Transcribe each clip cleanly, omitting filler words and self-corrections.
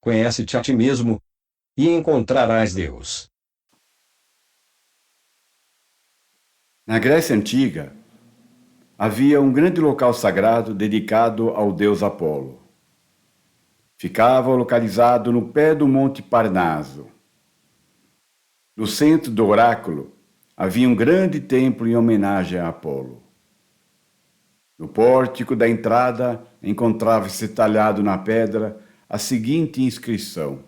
Conhece-te a ti mesmo, e encontrarás Deus. Na Grécia Antiga, havia um grande local sagrado dedicado ao deus Apolo. Ficava localizado no pé do Monte Parnaso. No centro do oráculo, havia um grande templo em homenagem a Apolo. No pórtico da entrada, encontrava-se talhado na pedra a seguinte inscrição: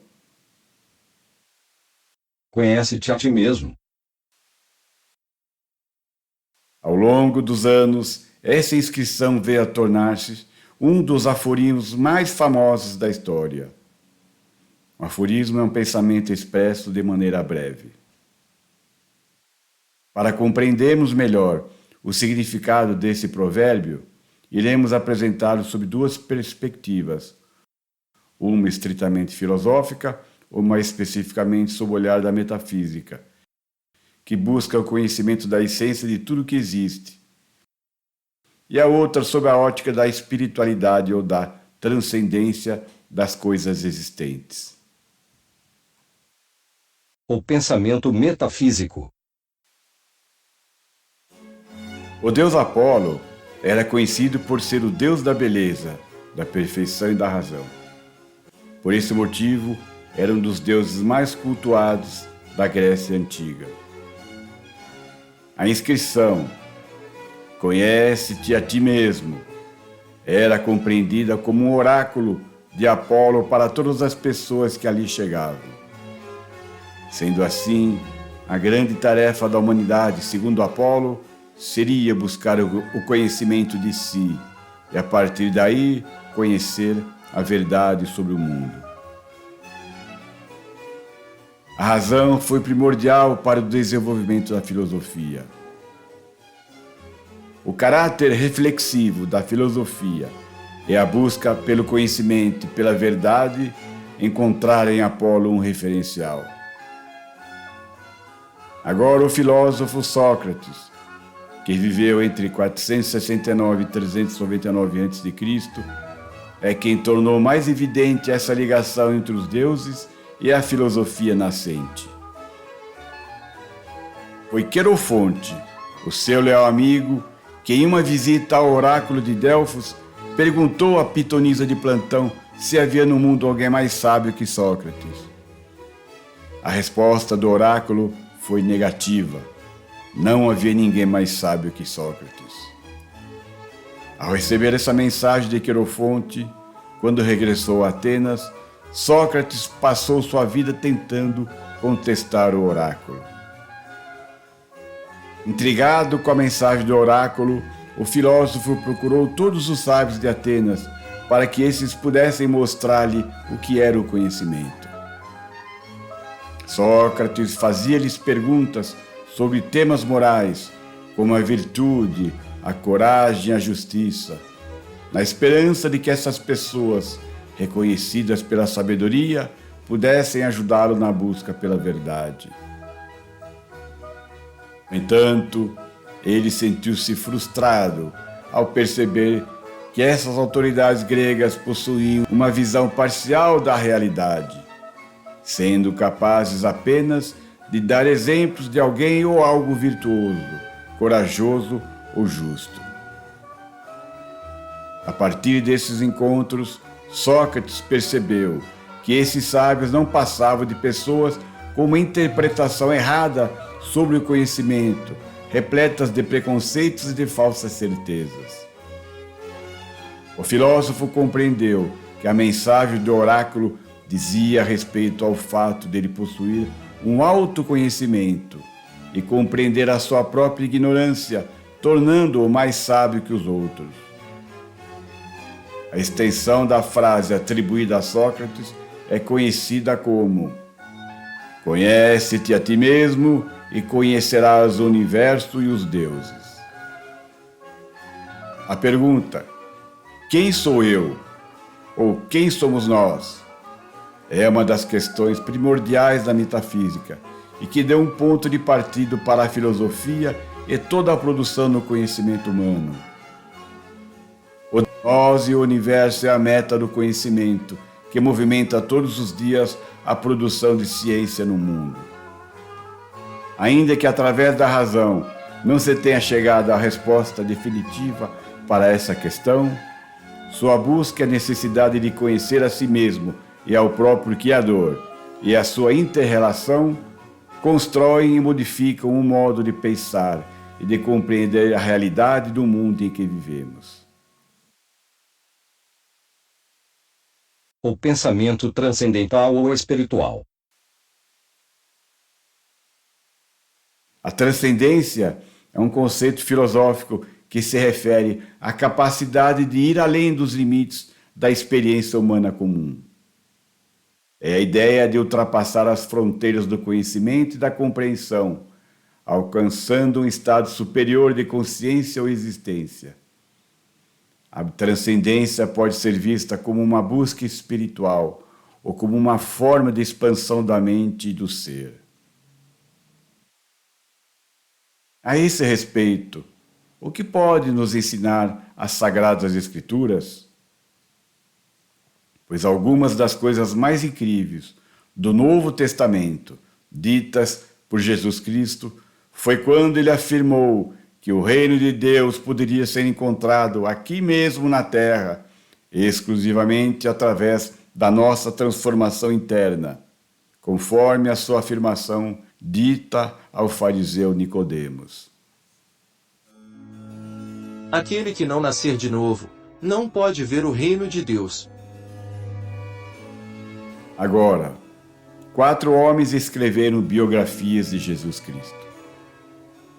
Conhece-te a ti mesmo. Ao longo dos anos, essa inscrição veio a tornar-se um dos aforismos mais famosos da história. O aforismo é um pensamento expresso de maneira breve. Para compreendermos melhor o significado desse provérbio, iremos apresentá-lo sob duas perspectivas, uma estritamente filosófica, ou mais especificamente sob o olhar da metafísica, que busca o conhecimento da essência de tudo que existe, e a outra sob a ótica da espiritualidade ou da transcendência das coisas existentes. O pensamento metafísico. O deus Apolo era conhecido por ser o deus da beleza, da perfeição e da razão. Por esse motivo, era um dos deuses mais cultuados da Grécia Antiga. A inscrição "Conhece-te a ti mesmo" era compreendida como um oráculo de Apolo para todas as pessoas que ali chegavam. Sendo assim, a grande tarefa da humanidade, segundo Apolo, seria buscar o conhecimento de si e, a partir daí, conhecer a verdade sobre o mundo. A razão foi primordial para o desenvolvimento da filosofia. O caráter reflexivo da filosofia é a busca pelo conhecimento e pela verdade encontrar em Apolo um referencial. Agora o filósofo Sócrates, que viveu entre 469 e 399 a.C., é quem tornou mais evidente essa ligação entre os deuses e a filosofia nascente. Foi Querofonte, o seu leal amigo, que em uma visita ao oráculo de Delfos perguntou à pitonisa de Platão se havia no mundo alguém mais sábio que Sócrates. A resposta do oráculo foi negativa. Não havia ninguém mais sábio que Sócrates. Ao receber essa mensagem de Querofonte, quando regressou a Atenas, Sócrates passou sua vida tentando contestar o oráculo. Intrigado com a mensagem do oráculo, o filósofo procurou todos os sábios de Atenas para que esses pudessem mostrar-lhe o que era o conhecimento. Sócrates fazia-lhes perguntas sobre temas morais, como a virtude, a coragem e a justiça, na esperança de que essas pessoas, reconhecidas pela sabedoria, pudessem ajudá-lo na busca pela verdade. No entanto, ele sentiu-se frustrado ao perceber que essas autoridades gregas possuíam uma visão parcial da realidade, sendo capazes apenas de dar exemplos de alguém ou algo virtuoso, corajoso ou justo. A partir desses encontros, Sócrates percebeu que esses sábios não passavam de pessoas com uma interpretação errada sobre o conhecimento, repletas de preconceitos e de falsas certezas. O filósofo compreendeu que a mensagem do oráculo dizia respeito ao fato dele possuir um autoconhecimento e compreender a sua própria ignorância, tornando-o mais sábio que os outros. A extensão da frase atribuída a Sócrates é conhecida como: "Conhece-te a ti mesmo e conhecerás o universo e os deuses." A pergunta "Quem sou eu?" ou "Quem somos nós?" é uma das questões primordiais da metafísica e que deu um ponto de partida para a filosofia e toda a produção no conhecimento humano. O nós e o universo é a meta do conhecimento, que movimenta todos os dias a produção de ciência no mundo. Ainda que através da razão não se tenha chegado à resposta definitiva para essa questão, sua busca é a necessidade de conhecer a si mesmo e ao próprio Criador, e a sua inter-relação constroem e modificam o modo de pensar e de compreender a realidade do mundo em que vivemos. O pensamento transcendental ou espiritual. A transcendência é um conceito filosófico que se refere à capacidade de ir além dos limites da experiência humana comum. É a ideia de ultrapassar as fronteiras do conhecimento e da compreensão, alcançando um estado superior de consciência ou existência. A transcendência pode ser vista como uma busca espiritual ou como uma forma de expansão da mente e do ser. A esse respeito, o que pode nos ensinar as Sagradas Escrituras? Pois algumas das coisas mais incríveis do Novo Testamento, ditas por Jesus Cristo, foi quando ele afirmou que o reino de Deus poderia ser encontrado aqui mesmo na terra, exclusivamente através da nossa transformação interna, conforme a sua afirmação dita ao fariseu Nicodemos. Aquele que não nascer de novo, não pode ver o reino de Deus. Agora, 4 homens escreveram biografias de Jesus Cristo.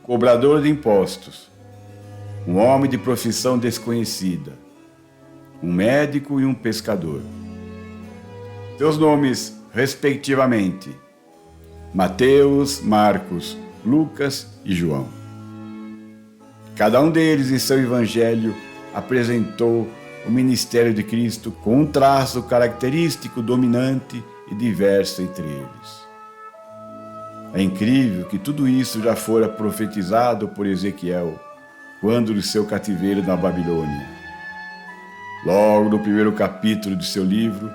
Cobrador de impostos, um homem de profissão desconhecida, um médico e um pescador. Seus nomes, respectivamente, Mateus, Marcos, Lucas e João. Cada um deles, em seu evangelho, apresentou o ministério de Cristo com um traço característico, dominante e diverso entre eles. É incrível que tudo isso já fora profetizado por Ezequiel, quando do seu cativeiro na Babilônia. Logo no primeiro capítulo de seu livro,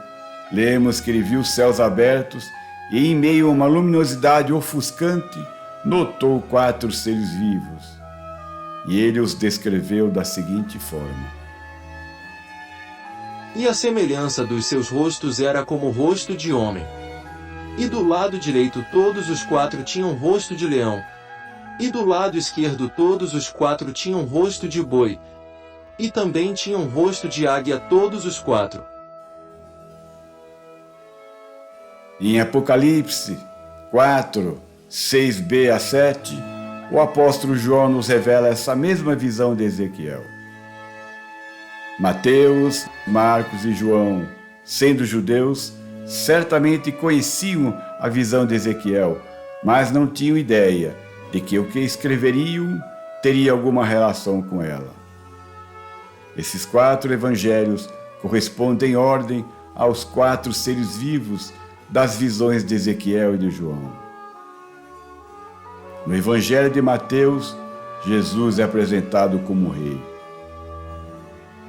lemos que ele viu os céus abertos e, em meio a uma luminosidade ofuscante, notou 4 seres vivos. E ele os descreveu da seguinte forma: E a semelhança dos seus rostos era como o rosto de homem. E do lado direito todos os 4 tinham rosto de leão. E do lado esquerdo todos os 4 tinham rosto de boi. E também tinham rosto de águia todos os 4. Em Apocalipse 4, 6b a 7, o apóstolo João nos revela essa mesma visão de Ezequiel. Mateus, Marcos e João, sendo judeus, certamente conheciam a visão de Ezequiel, mas não tinham ideia de que o que escreveriam teria alguma relação com ela. Esses 4 evangelhos correspondem em ordem aos 4 seres vivos das visões de Ezequiel e de João. No evangelho de Mateus, Jesus é apresentado como rei.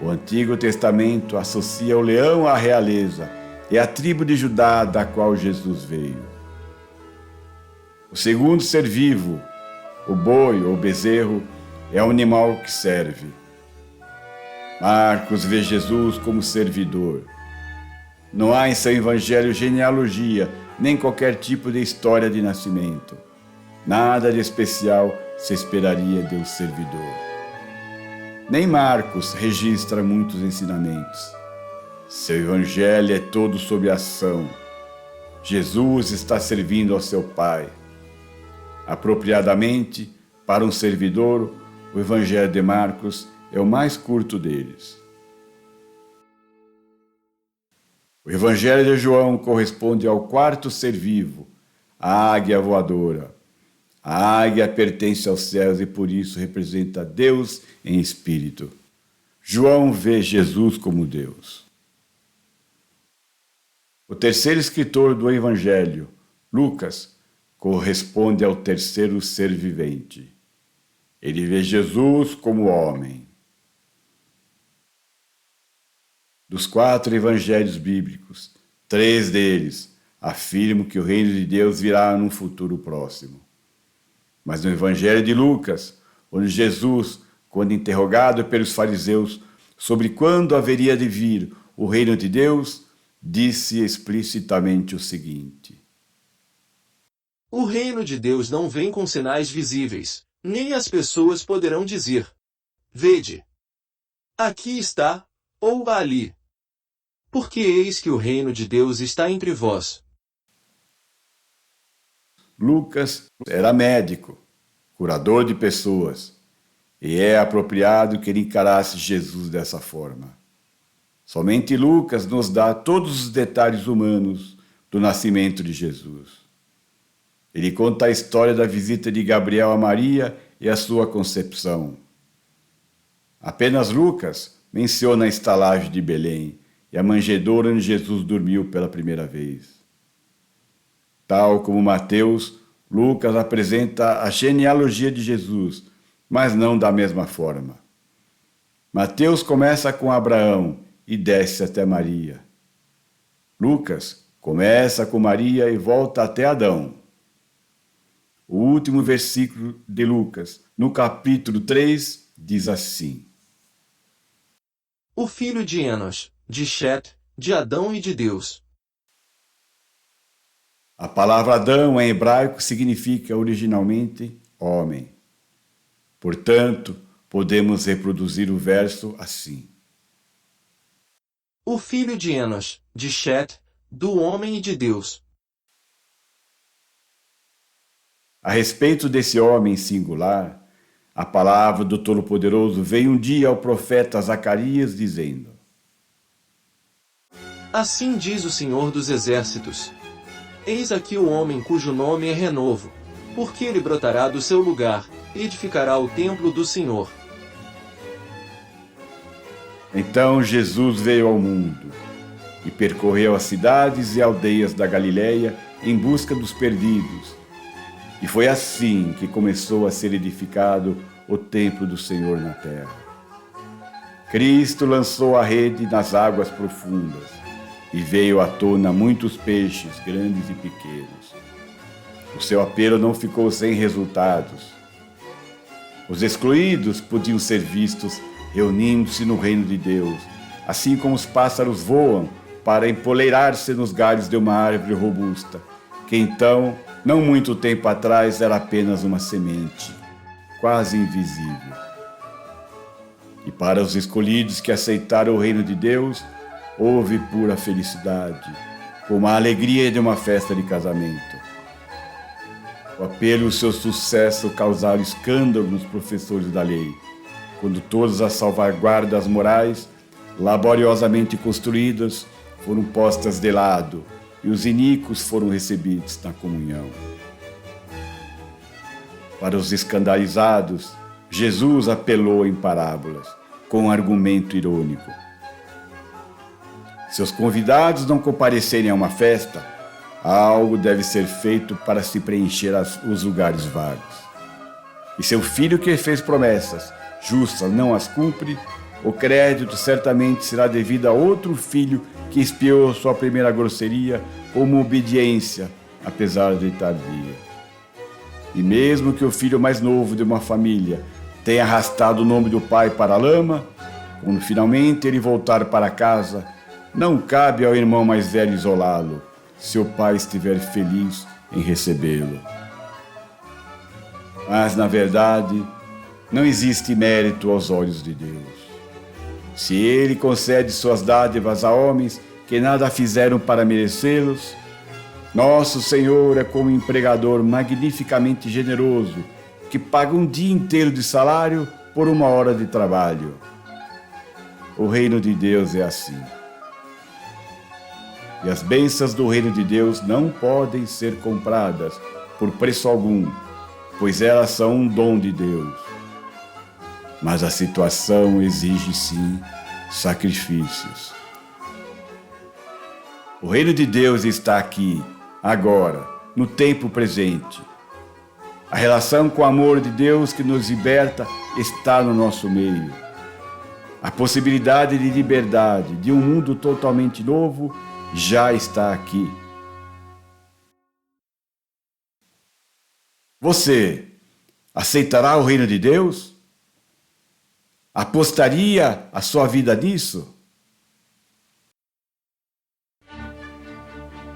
O Antigo Testamento associa o leão à realeza e à tribo de Judá da qual Jesus veio. O segundo ser vivo, o boi ou bezerro, é o animal que serve. Marcos vê Jesus como servidor. Não há em seu evangelho genealogia, nem qualquer tipo de história de nascimento. Nada de especial se esperaria de um servidor. Nem Marcos registra muitos ensinamentos. Seu evangelho é todo sobre ação. Jesus está servindo ao seu Pai. Apropriadamente, para um servidor, o evangelho de Marcos é o mais curto deles. O evangelho de João corresponde ao 4º ser vivo, a águia voadora. A águia pertence aos céus e por isso representa Deus em espírito. João vê Jesus como Deus. O terceiro escritor do Evangelho, Lucas, corresponde ao 3º ser vivente. Ele vê Jesus como homem. Dos 4 evangelhos bíblicos, 3 deles afirmam que o reino de Deus virá num futuro próximo. Mas no Evangelho de Lucas, onde Jesus, quando interrogado pelos fariseus sobre quando haveria de vir o reino de Deus, disse explicitamente o seguinte: O reino de Deus não vem com sinais visíveis, nem as pessoas poderão dizer: Vede, aqui está, ou ali. Porque eis que o reino de Deus está entre vós. Lucas era médico, curador de pessoas, e é apropriado que ele encarasse Jesus dessa forma. Somente Lucas nos dá todos os detalhes humanos do nascimento de Jesus. Ele conta a história da visita de Gabriel a Maria e a sua concepção. Apenas Lucas menciona a estalagem de Belém e a manjedoura onde Jesus dormiu pela primeira vez. Tal como Mateus, Lucas apresenta a genealogia de Jesus, mas não da mesma forma. Mateus começa com Abraão e desce até Maria. Lucas começa com Maria e volta até Adão. O último versículo de Lucas, no capítulo 3, diz assim: O filho de Enos, de Chet, de Adão e de Deus. A palavra Adão em hebraico significa originalmente homem. Portanto, podemos reproduzir o verso assim: O filho de Enos, de Chet, do homem e de Deus. A respeito desse homem singular, a palavra do Todo-Poderoso veio um dia ao profeta Zacarias dizendo: Assim diz o Senhor dos Exércitos: Eis aqui o homem cujo nome é Renovo, porque ele brotará do seu lugar, e edificará o templo do Senhor. Então Jesus veio ao mundo e percorreu as cidades e aldeias da Galileia em busca dos perdidos. E foi assim que começou a ser edificado o templo do Senhor na terra. Cristo lançou a rede nas águas profundas e veio à tona muitos peixes, grandes e pequenos. O seu apelo não ficou sem resultados. Os excluídos podiam ser vistos reunindo-se no reino de Deus, assim como os pássaros voam para empoleirar-se nos galhos de uma árvore robusta, que então, não muito tempo atrás, era apenas uma semente, quase invisível. E para os escolhidos que aceitaram o reino de Deus, houve pura felicidade, como a alegria de uma festa de casamento. O apelo e o seu sucesso causaram escândalo nos professores da lei, quando todas as salvaguardas morais, laboriosamente construídas, foram postas de lado e os iníquos foram recebidos na comunhão. Para os escandalizados, Jesus apelou em parábolas, com um argumento irônico. Se os convidados não comparecerem a uma festa, algo deve ser feito para se preencher os lugares vagos. E seu filho que fez promessas justas não as cumpre, o crédito certamente será devido a outro filho que expiou sua primeira grosseria como obediência, apesar de tardia. E mesmo que o filho mais novo de uma família tenha arrastado o nome do pai para a lama, quando finalmente ele voltar para casa, não cabe ao irmão mais velho isolá-lo, se o pai estiver feliz em recebê-lo. Mas, na verdade, não existe mérito aos olhos de Deus. Se Ele concede suas dádivas a homens que nada fizeram para merecê-los, nosso Senhor é como um empregador magnificamente generoso que paga um dia inteiro de salário por uma hora de trabalho. O reino de Deus é assim. E as bênçãos do reino de Deus não podem ser compradas por preço algum, pois elas são um dom de Deus. Mas a situação exige, sim, sacrifícios. O reino de Deus está aqui, agora, no tempo presente. A relação com o amor de Deus que nos liberta está no nosso meio. A possibilidade de liberdade, de um mundo totalmente novo, já está aqui. Você aceitará o reino de Deus? Apostaria a sua vida nisso?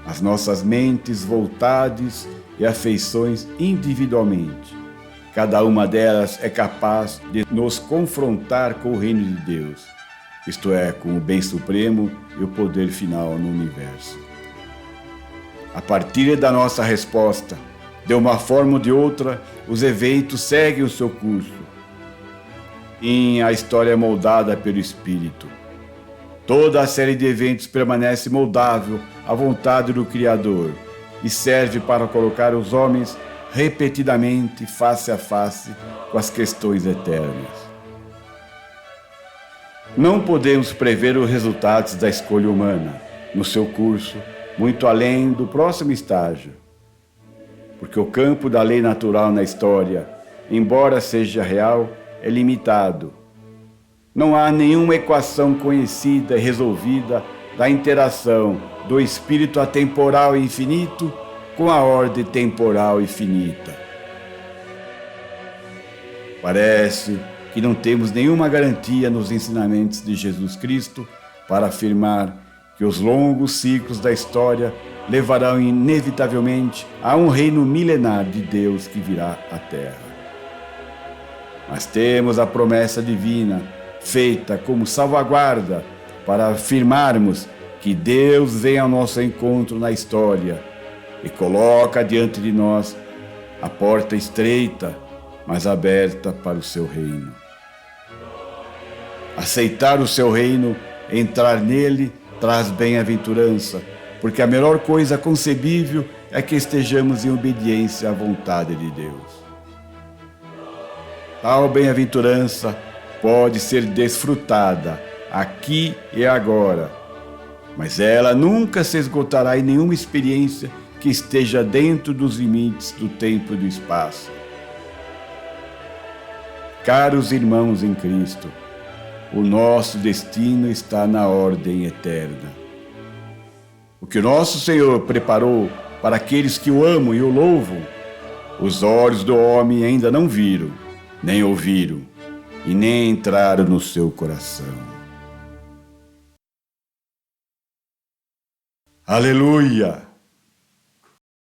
As nossas mentes, vontades e afeições individualmente, cada uma delas é capaz de nos confrontar com o reino de Deus, isto é, com o bem supremo e o poder final no universo. A partir da nossa resposta, de uma forma ou de outra, os eventos seguem o seu curso. E a história é moldada pelo Espírito. Toda a série de eventos permanece moldável à vontade do Criador e serve para colocar os homens repetidamente face a face com as questões eternas. Não podemos prever os resultados da escolha humana no seu curso, muito além do próximo estágio, porque o campo da lei natural na história, embora seja real, é limitado. Não há nenhuma equação conhecida e resolvida da interação do espírito atemporal e infinito com a ordem temporal e finita. Parece que não temos nenhuma garantia nos ensinamentos de Jesus Cristo para afirmar que os longos ciclos da história levarão inevitavelmente a um reino milenar de Deus que virá à Terra. Mas temos a promessa divina feita como salvaguarda para afirmarmos que Deus vem ao nosso encontro na história e coloca diante de nós a porta estreita, mas aberta para o seu reino. Aceitar o seu reino, entrar nele, traz bem-aventurança, porque a melhor coisa concebível é que estejamos em obediência à vontade de Deus. Tal bem-aventurança pode ser desfrutada aqui e agora, mas ela nunca se esgotará em nenhuma experiência que esteja dentro dos limites do tempo e do espaço. Caros irmãos em Cristo, o nosso destino está na ordem eterna. O que o nosso Senhor preparou para aqueles que o amam e o louvam, os olhos do homem ainda não viram, nem ouviram, e nem entraram no seu coração. Aleluia!